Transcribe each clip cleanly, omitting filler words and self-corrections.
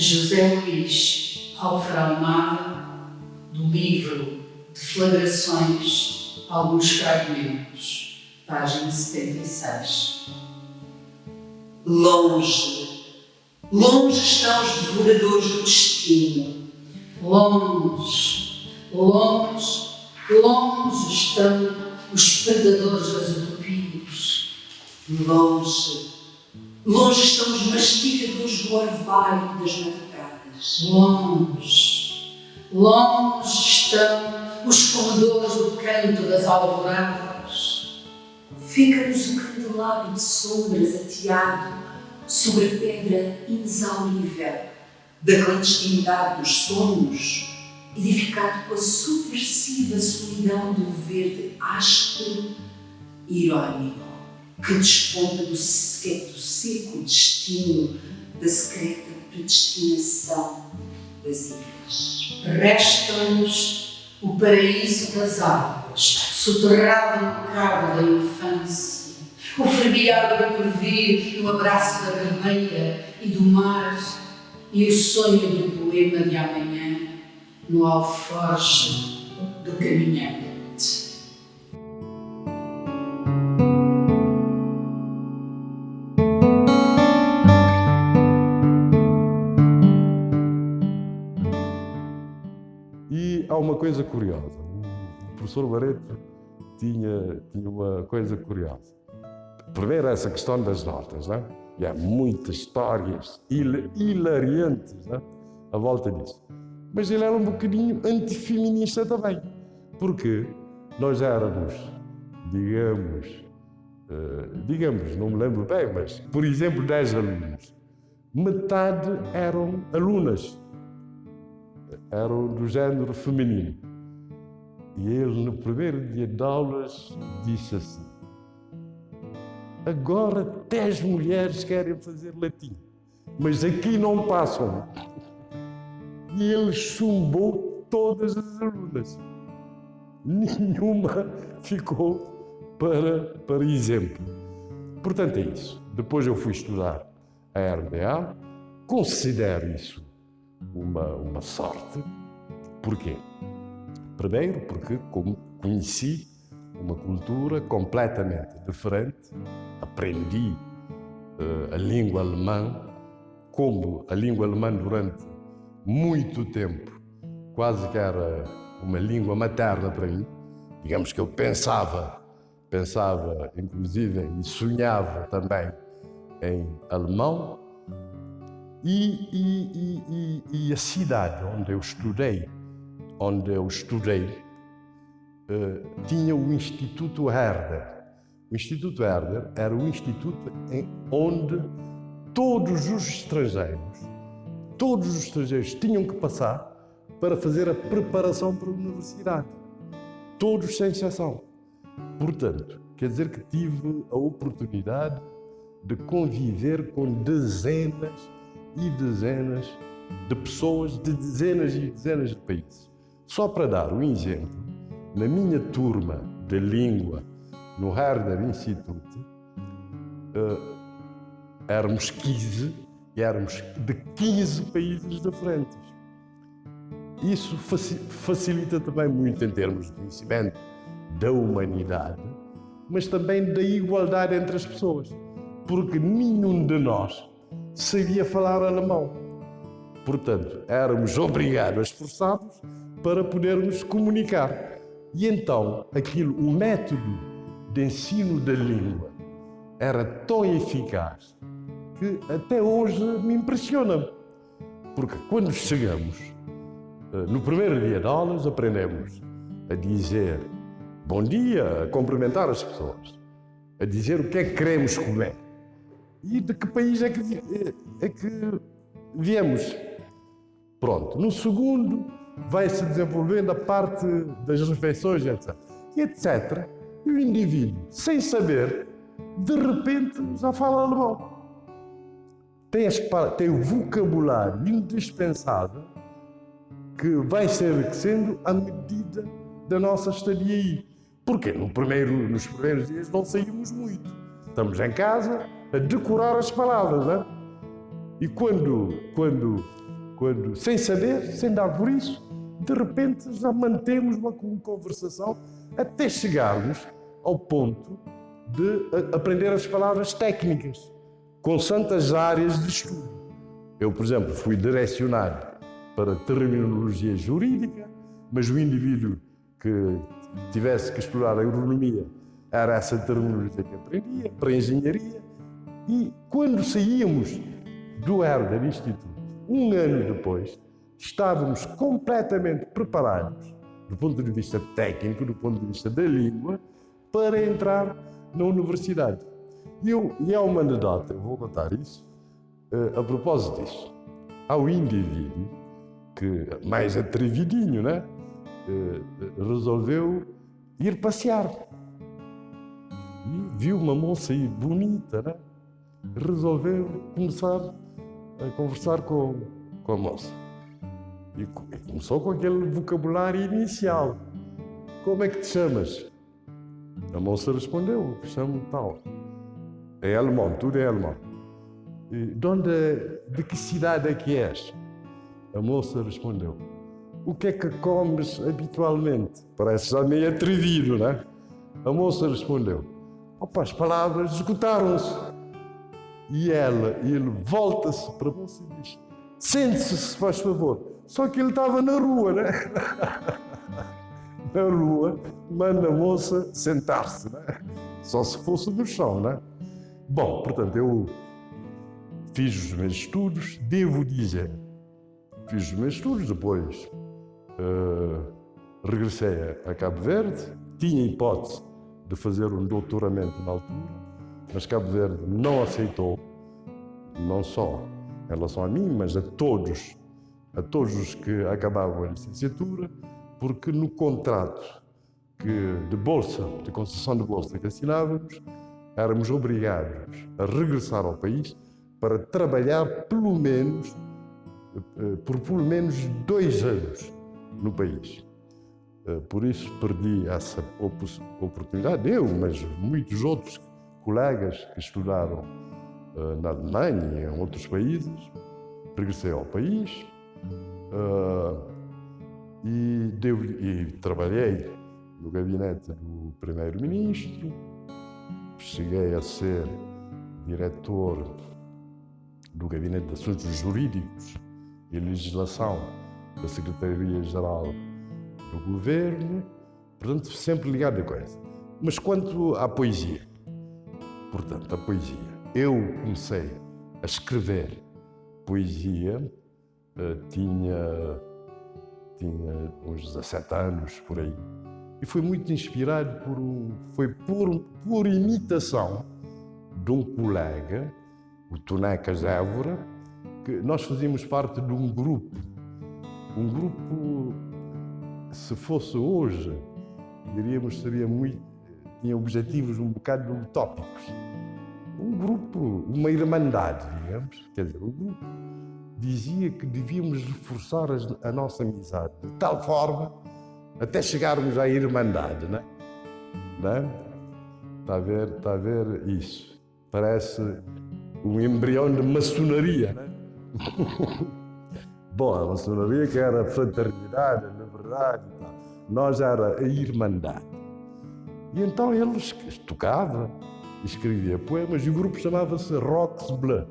José Luís Alfaro Almada, do livro Deflagrações, alguns fragmentos, página 76. Longe, longe estão os devoradores do destino. Longe, longe, longe estão os predadores das utopias. Longe, longe estão os mastigadores do orvalho das madrugadas. Longe, longe estão os comedores do canto das alvoradas. Fica-nos o candelabro de sombras ateado sobre a pedra inexaurível da clandestinidade dos sonhos, edificado com a subversiva solidão do verde áspero e irónico que desponta do seco destino da secreta predestinação das ilhas. Resta-nos o paraíso das águas, soterrado no cabo da infância, o fervilhar do porvir no abraço da vermelha e do mar, e o sonho do poema de amanhã no alforje do caminhante. E há uma coisa curiosa. O professor Barreto tinha uma coisa curiosa. Primeiro, essa questão das notas, não é? E há muitas histórias hilariantes, não é? À volta disso. Mas ele era um bocadinho antifeminista também. Porque nós éramos, digamos, não me lembro bem, mas, por exemplo, 10 alunos. Metade eram alunas. Eram do género feminino. E ele, no primeiro dia de aulas, disse assim: agora 10 mulheres querem fazer latim, mas aqui não passam. E ele chumbou todas as alunas. Nenhuma ficou para exemplo. Portanto, é isso. Depois eu fui estudar a RDA, considero isso uma sorte. Porquê? Primeiro, porque conheci uma cultura completamente diferente, aprendi a língua alemã, como a língua alemã durante muito tempo quase que era uma língua materna para mim. Digamos que eu pensava inclusive, e sonhava também em alemão. E a cidade onde eu estudei, tinha o Instituto Herder. O Instituto Herder era o instituto onde todos os estrangeiros tinham que passar para fazer a preparação para a universidade. Todos sem exceção. Portanto, quer dizer que tive a oportunidade de conviver com dezenas e dezenas de pessoas de dezenas e dezenas de países. Só para dar um exemplo, na minha turma de língua no Herder Institute, éramos 15 e éramos de 15 países diferentes. Isso facilita também muito em termos de conhecimento da humanidade, mas também da igualdade entre as pessoas, porque nenhum de nós sabia falar alemão. Portanto, éramos obrigados, esforçados, para podermos comunicar. E então, o método de ensino da língua era tão eficaz que até hoje me impressiona. Porque quando chegamos, no primeiro dia de aulas, aprendemos a dizer bom dia, a cumprimentar as pessoas, a dizer o que é que queremos comer e de que país é que viemos. Pronto. No segundo, vai-se desenvolvendo a parte das refeições, etc. E o indivíduo, sem saber, de repente já fala alemão. Tem o vocabulário indispensável que vai se enriquecendo à medida da nossa estadia aí. Porque nos primeiros dias não saímos muito. Estamos em casa a decorar as palavras, não é? E quando quando, sem saber, sem dar por isso, de repente já mantemos uma conversação até chegarmos ao ponto de aprender as palavras técnicas, com santas áreas de estudo. Eu, por exemplo, fui direcionado para terminologia jurídica, mas o indivíduo que tivesse que estudar agronomia era essa terminologia que aprendia, para engenharia. E quando saíamos do Herder Instituto, um ano depois, estávamos completamente preparados, do ponto de vista técnico, do ponto de vista da língua, para entrar na universidade. E há uma anedota, eu vou contar isso, a propósito disso. Há um indivíduo que, mais atrevidinho, né, resolveu ir passear. E viu uma moça aí bonita, né? Resolveu começar a conversar com a moça. E começou com aquele vocabulário inicial. Como é que te chamas? A moça respondeu, chamo tal. É alemão, tudo é alemão. De que cidade é que és? A moça respondeu, o que é que comes habitualmente? Parece já meio atrevido, né? A moça respondeu, opa, as palavras esgotaram-se. E ele volta-se para a moça e diz, sente-se, se faz favor. Só que ele estava na rua, né? Na rua, manda a moça sentar-se, né? Só se fosse no chão, né? Bom, portanto, eu fiz os meus estudos, devo dizer, fiz os meus estudos, depois regressei a Cabo Verde, tinha hipótese de fazer um doutoramento na altura, mas Cabo Verde não aceitou, não só em relação a mim, mas a todos os que acabavam a licenciatura, porque no contrato de bolsa, de concessão de bolsa que assinávamos, éramos obrigados a regressar ao país para trabalhar por pelo menos 2 anos no país. Por isso perdi essa oportunidade, eu, mas muitos outros colegas que estudaram na Alemanha e em outros países. Regressei ao país e trabalhei no gabinete do primeiro-ministro, cheguei a ser diretor do Gabinete de Assuntos Jurídicos e Legislação da Secretaria-Geral do Governo, portanto, sempre ligado a coisa. Mas quanto à poesia, portanto, a poesia, eu comecei a escrever poesia, tinha uns 17 anos, por aí, e foi muito inspirado por imitação de um colega, o Tonecas Évora, que nós fazíamos parte de um grupo, se fosse hoje, diríamos, tinha objetivos um bocado utópicos. Um grupo, uma irmandade, digamos, quer dizer, o grupo dizia que devíamos reforçar a nossa amizade de tal forma até chegarmos à irmandade, né? Está a ver isso? Parece um embrião de maçonaria, né? Bom, a maçonaria que era a fraternidade, a liberdade e tal. Nós era a irmandade. E então ele tocava, escrevia poemas e o grupo chamava-se Rox Bleu.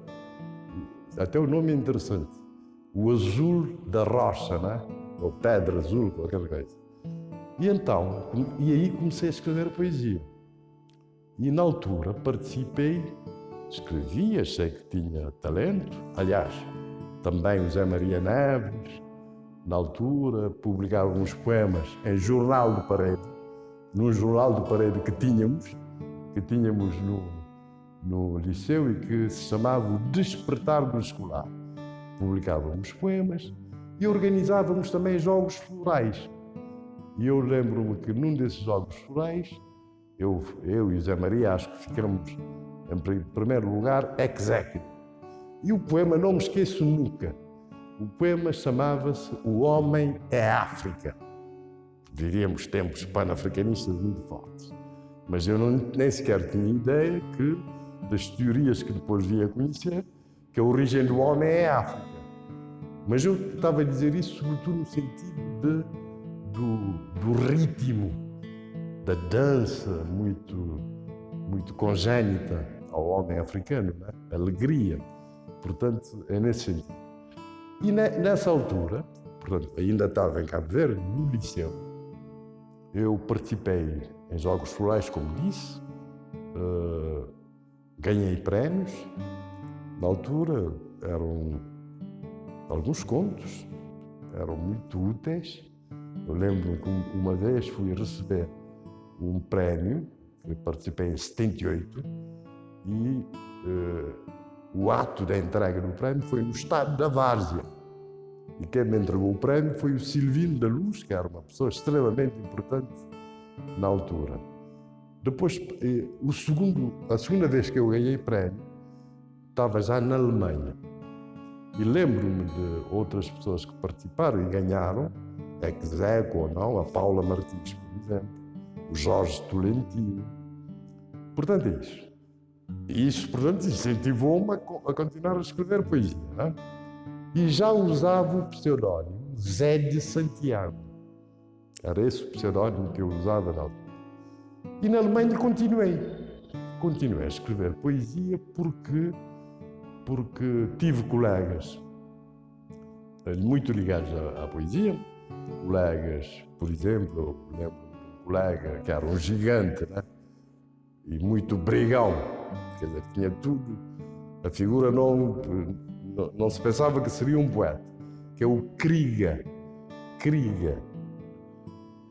Até o nome é interessante. O azul da rocha, né? Ou pedra azul, qualquer coisa. E então, aí comecei a escrever poesia. E na altura participei, escrevia, achei que tinha talento. Aliás, também o Zé Maria Neves, na altura, publicava uns poemas em jornal de parede, num jornal de parede que tínhamos no liceu e que se chamava o Despertar do Escolar. Publicávamos poemas e organizávamos também jogos florais. E eu lembro-me que num desses jogos florais, eu e o Zé Maria, acho que ficamos em primeiro lugar, ex-aequo. E o poema não me esqueço nunca. O poema chamava-se O Homem é África. Vivíamos tempos panafricanistas muito fortes. Mas eu nem sequer tinha ideia das teorias que depois via conhecer, que a origem do homem é a África. Mas eu estava a dizer isso sobretudo no sentido do ritmo, da dança muito congénita ao homem africano, né? Alegria. Portanto, é nesse sentido. E nessa altura, portanto, ainda estava em Cabo Verde, no liceu, eu participei em Jogos Florais, como disse, ganhei prémios. Na altura eram alguns contos, eram muito úteis. Eu lembro que uma vez fui receber um prémio, eu participei em 78, e o ato da entrega do prémio foi no estado da Várzea. E quem me entregou o prémio foi o Silvino da Luz, que era uma pessoa extremamente importante na altura. Depois, a segunda vez que eu ganhei prémio, estava já na Alemanha. E lembro-me de outras pessoas que participaram e ganharam, ex-aequo ou não, a Paula Martins, por exemplo, o Jorge Tolentino. Portanto, é isso. E isso, portanto, incentivou-me a continuar a escrever poesia, não é? E já usava o pseudónimo Zé de Santiago. Era esse o pseudónimo que eu usava na altura. E na Alemanha continuei a escrever poesia porque tive colegas muito ligados à poesia. Colegas, por exemplo, eu lembro de um colega que era um gigante, né? E muito brigão, quer dizer, tinha tudo. A figura não se pensava que seria um poeta, que é o Krieger.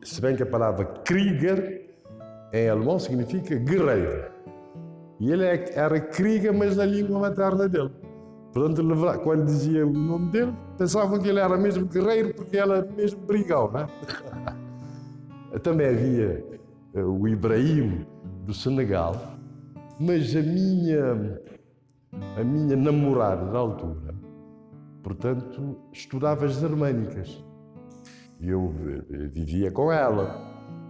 Se bem que a palavra Krieger em alemão significa guerreiro. E ele era Krieger, mas na língua materna dele. Portanto, quando dizia o nome dele, pensavam que ele era mesmo guerreiro porque ele era mesmo brigão, né? Também havia o Ibrahim do Senegal, mas a minha namorada da altura, portanto, estudava as germânicas. E eu vivia com ela,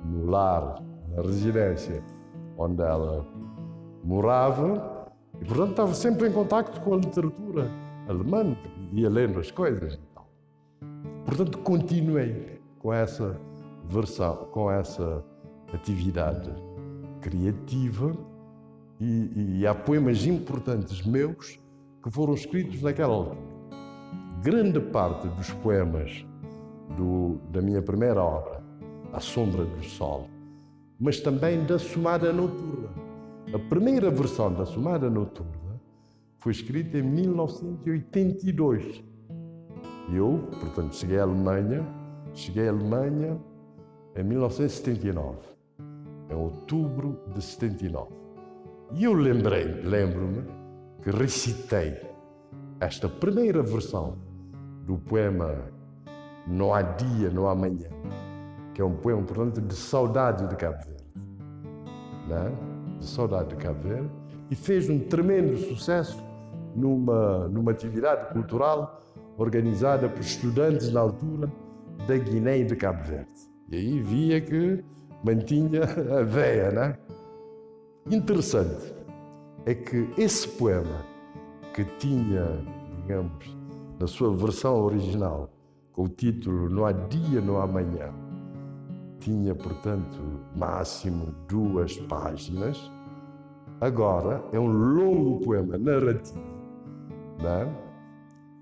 no lar, na residência onde ela morava, e portanto estava sempre em contacto com a literatura alemã, ia lendo as coisas e tal. Portanto, continuei com essa versão, com essa atividade criativa, e há poemas importantes meus que foram escritos naquela altura. Grande parte dos poemas da minha primeira obra, A Sombra do Sol, mas também da Somada Noturna. A primeira versão da Somada Noturna foi escrita em 1982. E eu, portanto, cheguei à Alemanha em 1979, em outubro de 79. E eu lembro-me que recitei esta primeira versão do poema Não Há Dia, Não Há Manhã, que é um poema, portanto, de saudade de Cabo Verde, né? De saudade de Cabo Verde, e fez um tremendo sucesso numa atividade cultural organizada por estudantes na altura da Guiné e de Cabo Verde. E aí via que mantinha a veia, né? Interessante é que esse poema, que tinha, digamos, na sua versão original, com o título Não Há Dia, Não Há Manhã, tinha, portanto, máximo 2 páginas. Agora é um longo poema narrativo, né?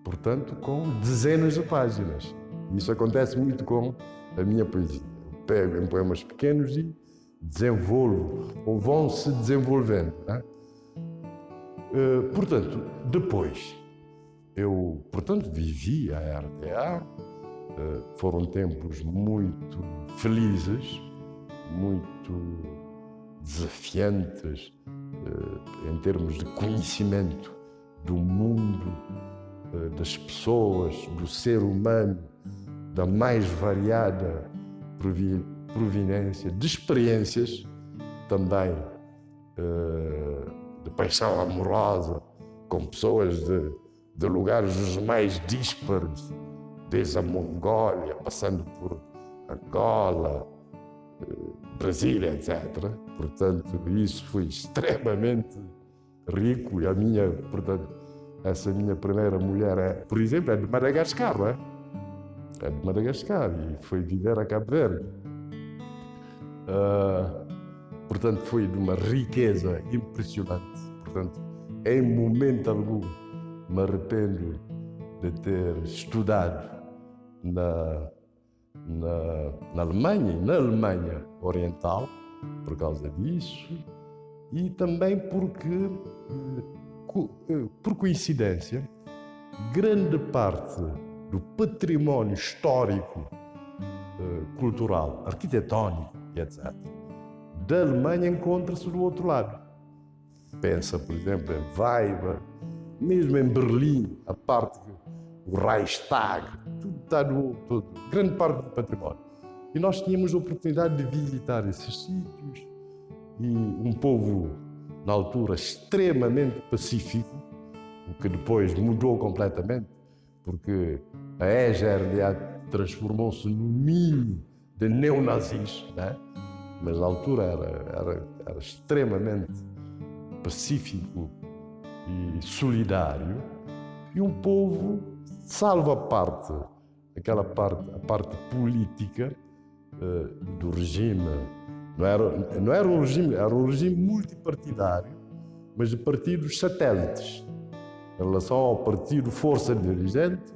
Portanto, com dezenas de páginas. Isso acontece muito com a minha poesia. Eu pego em poemas pequenos e desenvolvo, ou vão se desenvolvendo, né? Portanto, depois, eu, portanto, vivi a RDA, foram tempos muito felizes, muito desafiantes em termos de conhecimento do mundo, das pessoas, do ser humano, da mais variada proveniência, de experiências também de paixão amorosa, com pessoas de lugares os mais díspares, desde a Mongólia, passando por Angola, Brasília, etc. Portanto, isso foi extremamente rico e a essa minha primeira mulher, por exemplo, é de Madagascar, não é? É de Madagascar e foi viver a Cabo Verde. Portanto, foi de uma riqueza impressionante. Portanto, em momento algum me arrependo de ter estudado na Alemanha e na Alemanha Oriental por causa disso, e também porque, por coincidência, grande parte do património histórico, cultural, arquitetónico e etc., da Alemanha encontra-se do outro lado. Pensa, por exemplo, em Weimar, mesmo em Berlim, a parte do Reichstag, tudo está grande parte do património. E nós tínhamos a oportunidade de visitar esses sítios, e um povo, na altura, extremamente pacífico, o que depois mudou completamente, porque a ex-RDA transformou-se num ninho de neonazis, né? Mas na altura era extremamente pacífico e solidário, e um povo, salvo a parte política do regime, não era um regime, era um regime multipartidário, mas de partidos satélites, em relação ao partido força dirigente,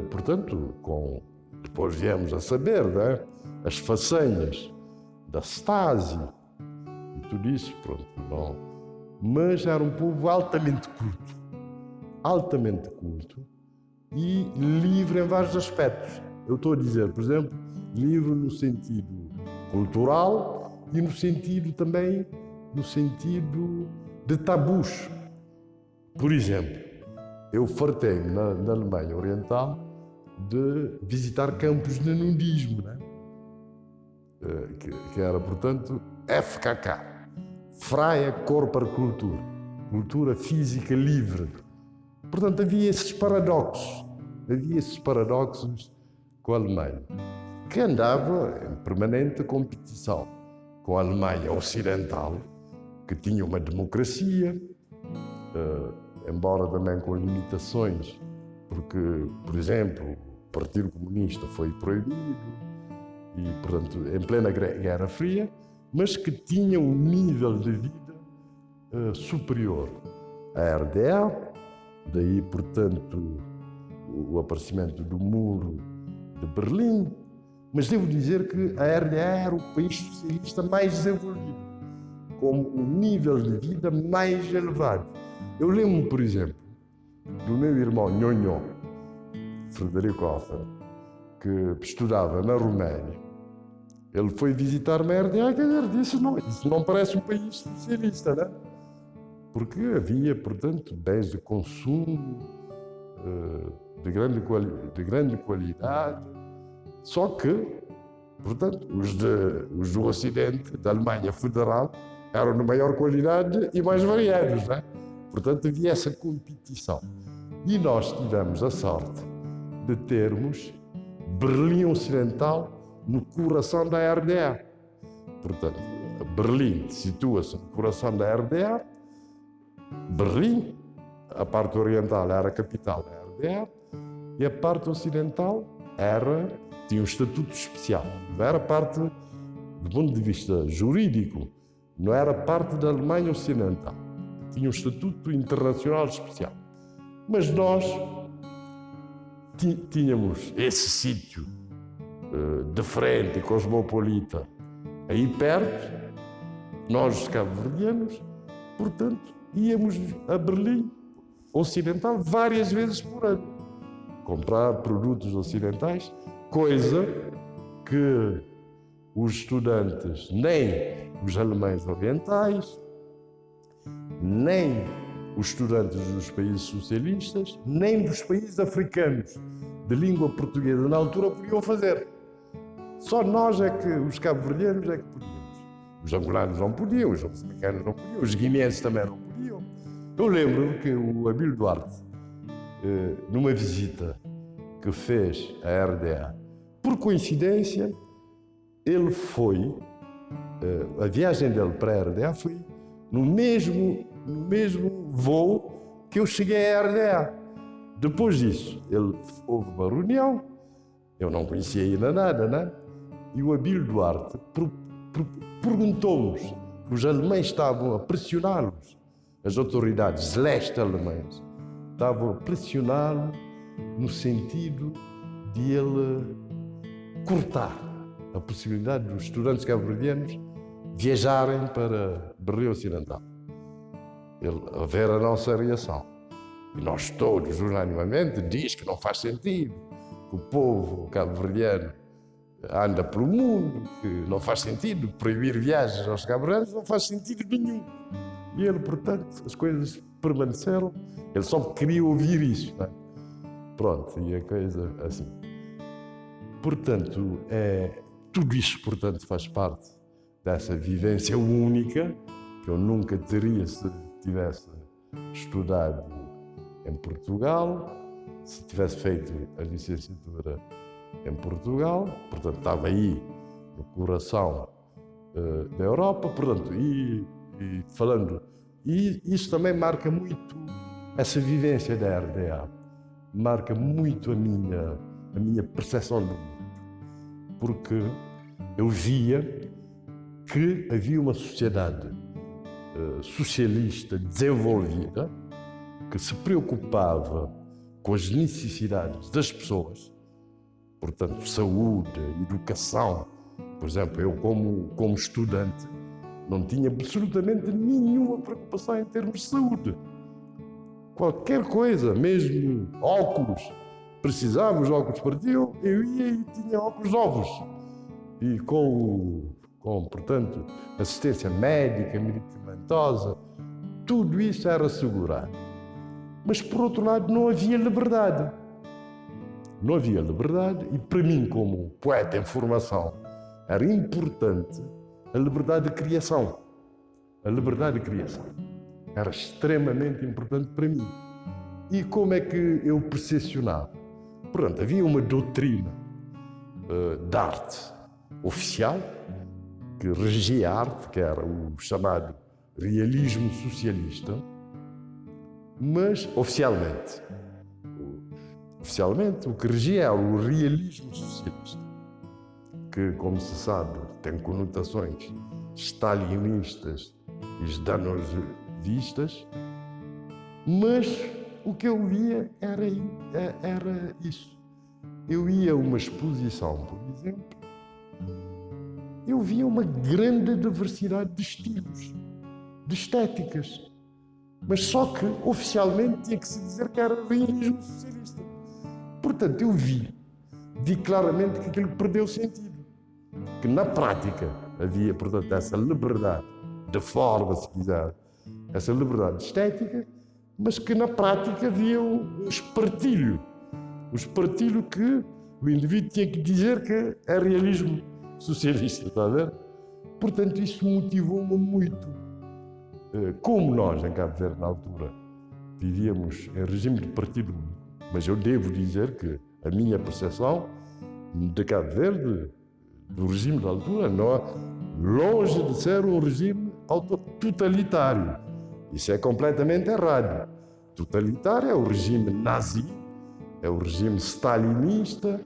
portanto, depois viemos a saber, né, as façanhas da Stasi e tudo isso, pronto, não. Mas era um povo altamente culto e livre em vários aspectos. Eu estou a dizer, por exemplo, livre no sentido cultural e no sentido também, de tabus. Por exemplo, eu fartei-me na Alemanha Oriental de visitar campos de nudismo, né? Que era, portanto, FKK, Freie Körperkultur, cultura física livre. Portanto, havia esses paradoxos com a Alemanha, que andava em permanente competição com a Alemanha Ocidental, que tinha uma democracia, embora também com limitações, porque, por exemplo, o Partido Comunista foi proibido, e, portanto, em plena Guerra Fria, mas que tinha um nível de vida superior à RDA, daí, portanto, o aparecimento do Muro de Berlim. Mas devo dizer que a RDA era o país socialista mais desenvolvido, com um nível de vida mais elevado. Eu lembro, por exemplo, do meu irmão Nhonhó, Frederico Hofer, que estudava na Roménia. Ele foi visitar-me a RDA e disse: não, isso não parece um país socialista, né? Porque havia, portanto, bens de consumo de grande qualidade, só que, portanto, os do Ocidente, da Alemanha Federal, eram de maior qualidade e mais variados, né? Portanto, havia essa competição. E nós tivemos a sorte de termos Berlim Ocidental no coração da RDA. Portanto, Berlim situa-se no coração da RDA. Berlim, a parte oriental era a capital da RDA e a parte ocidental tinha um estatuto especial. Não era parte, do ponto de vista jurídico, não era parte da Alemanha Ocidental. Tinha um estatuto internacional especial. Mas nós tínhamos esse sítio de frente, cosmopolita, aí perto, nós os cabo-verdianos, portanto, íamos a Berlim Ocidental várias vezes por ano, comprar produtos ocidentais, coisa que os estudantes, nem os alemães orientais, nem os estudantes dos países socialistas, nem dos países africanos de língua portuguesa na altura podiam fazer. Só nós é que, os cabo-verdianos é que podíamos. Os angolanos não podiam, os moçambicanos não podiam, os guineenses também não podiam. Eu lembro que o Abílio Duarte, numa visita que fez à RDA, por coincidência, ele foi, a viagem dele para a RDA foi no mesmo voo que eu cheguei à RDA. Depois disso, houve uma reunião, eu não conhecia ainda nada, né? E o Abílio Duarte perguntou-nos que os alemães estavam a pressioná-los, as autoridades leste-alemãs estavam a pressioná-lo no sentido de ele cortar a possibilidade dos estudantes cabo-verdianos viajarem para Berlim Ocidental. Ele a ver a nossa reação. E nós todos, unanimemente, diz que não faz sentido, que o povo cabo-verdiano anda pelo mundo, que não faz sentido proibir viagens aos cabo-verdianos, não faz sentido nenhum. E ele, portanto, as coisas permaneceram, ele só queria ouvir isso. Né? Pronto, e a coisa assim. Portanto, tudo isto, portanto, faz parte dessa vivência única que eu nunca teria se tivesse estudado em Portugal, se tivesse feito a licenciatura em Portugal, portanto, estava aí no coração da Europa, portanto, e falando, e isso também marca muito essa vivência da RDA, marca muito a minha percepção do mundo, porque eu via que havia uma sociedade socialista desenvolvida que se preocupava com as necessidades das pessoas, portanto, saúde, educação. Por exemplo, eu como estudante não tinha absolutamente nenhuma preocupação em termos de saúde. Qualquer coisa, mesmo óculos, precisava, os óculos partiam, eu ia e tinha óculos novos. E portanto, assistência médica, medicamentosa, tudo isso era assegurado. Mas, por outro lado, não havia liberdade. Não havia liberdade e, para mim, como poeta em formação, era importante a liberdade de criação. A liberdade de criação era extremamente importante para mim. E como é que eu percepcionava? Portanto, havia uma doutrina de arte oficial que regia a arte, que era o chamado realismo socialista, mas oficialmente o que regia era o realismo socialista, que, como se sabe, tem conotações stalinistas e stanovistas, mas o que eu via era isso. Eu ia a uma exposição, por exemplo, eu via uma grande diversidade de estilos, de estéticas, mas só que oficialmente tinha que se dizer que era realismo socialista. Portanto, eu vi claramente que aquilo perdeu sentido, que na prática havia, portanto, essa liberdade de forma, se quiser, essa liberdade estética, mas que na prática havia um espartilho que o indivíduo tinha que dizer que é realismo socialista, está a ver? Portanto, isso motivou-me muito. Como nós, em Cabo Verde, na altura, vivíamos em regime de partido único, mas eu devo dizer que a minha percepção de Cabo Verde, do regime da altura, não é longe de ser um regime totalitário. Isso é completamente errado. Totalitário é o regime nazi, é o regime stalinista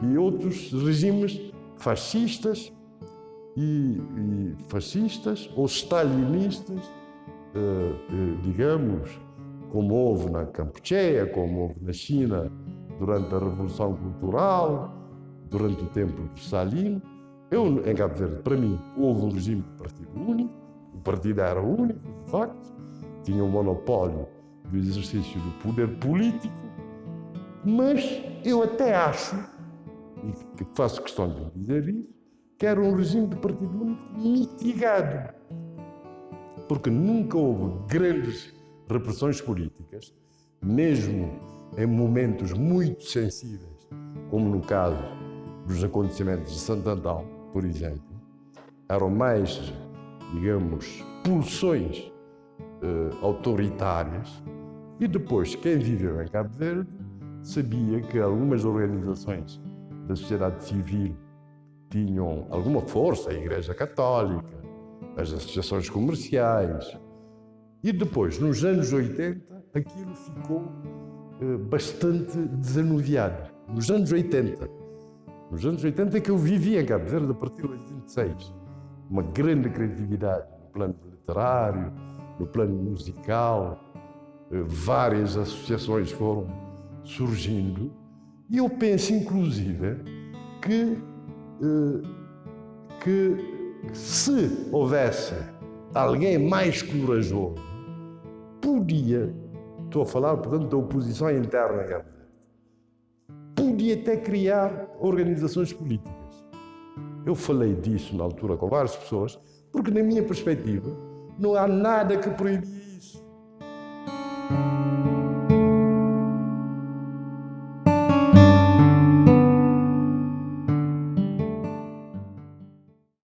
e outros regimes fascistas ou stalinistas, digamos, como houve na Kampucheia, como houve na China durante a Revolução Cultural, durante o tempo de Stalin. Em Cabo Verde, para mim, houve um regime de partido único, o partido era único, de facto, tinha um monopólio do exercício do poder político, mas eu até acho, e que faço questão de dizer isso, que era um regime de partido único mitigado, porque nunca houve grandes repressões políticas, mesmo em momentos muito sensíveis, como no caso dos acontecimentos de Santo Antão, por exemplo, eram mais, digamos, pulsões autoritárias. E depois, quem viveu em Cabo Verde sabia que algumas organizações da sociedade civil tinham alguma força, a Igreja Católica, as associações comerciais. E depois, nos anos 80, aquilo ficou bastante desanuviado. Nos anos 80 que eu vivi em Cabo Verde, a partir de 86, uma grande criatividade no plano literário, no plano musical, várias associações foram surgindo, e eu penso, inclusive, que se houvesse alguém mais corajoso, podia, estou a falar, portanto, da oposição interna, Cabo Verde, podia até criar organizações políticas. Eu falei disso na altura com várias pessoas, porque na minha perspectiva não há nada que proibia